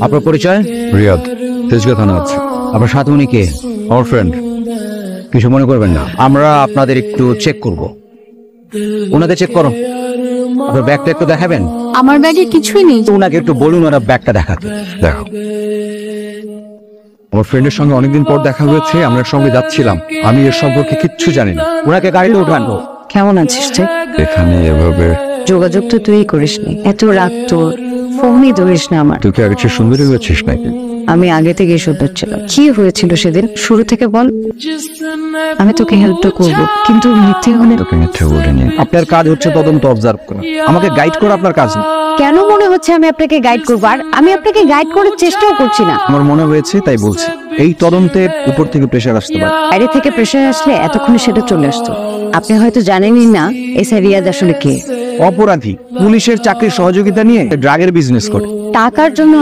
আপনার পরিচয়? রিয়াদ, তেজগাঁ থানা আছে। আপনার সাথে উনি কে? আমার ফ্রেন্ড। কিছু মনে করবেন না, আমরা আপনাদের একটু চেক করব। ওনাকে চেক করো। আপনার ব্যাগটা একটু দেখাবেন? আমার ব্যাগে কিছুই নেই। তো ওনাকে একটু বলুন ওরা ব্যাগটা দেখাতে। দেখো, আমার ফ্রেন্ডের সঙ্গে অনেকদিন পর দেখা হয়েছে, আমরা সঙ্গে যাচ্ছিলাম। আমি এর সম্পর্কে কিচ্ছু জানি না। ওনাকে গাড়িতে উঠান। কেমন আছিস তুই? এখানে এভাবে যোগাযোগ তো তুই করিসনি, এত রাত তোর, ফোনই ধরিস না আমার। তুই কি আগে চেয়ে সুন্দরী হয়েছিস নাকি? আমি আগে থেকে সুন্দর ছিলাম। কি হয়েছিল সেদিন, শুরু থেকে বল। আমি তোকে হেল্পটা করব, কিন্তু মিথ্যে হলে। তোকে মিথ্যে বলিনি। আপনার কাজ হচ্ছে তদন্ত অবজার্ভ করা, আমাকে গাইড করা আপনার কাজ না। কেন মনে হচ্ছে আমি আপনাকে গাইড করবো? আর আমি আপনাকে গাইড করার চেষ্টাও করছি না। আমার মনে হয়েছে তাই বলছি। এই তদন্তের উপর থেকে প্রেশার আসতে পারে। বাইরে থেকে প্রেশার আসলে এতক্ষণে সেটা চলে আসতো। আপনি হয়তো জানেনই না এসআই রিয়াদ আসলে কে। অপরাধী পুলিশের চাকরির সহযোগিতা নিয়ে ড্রাগের বিজনেস করে। টাকার জন্য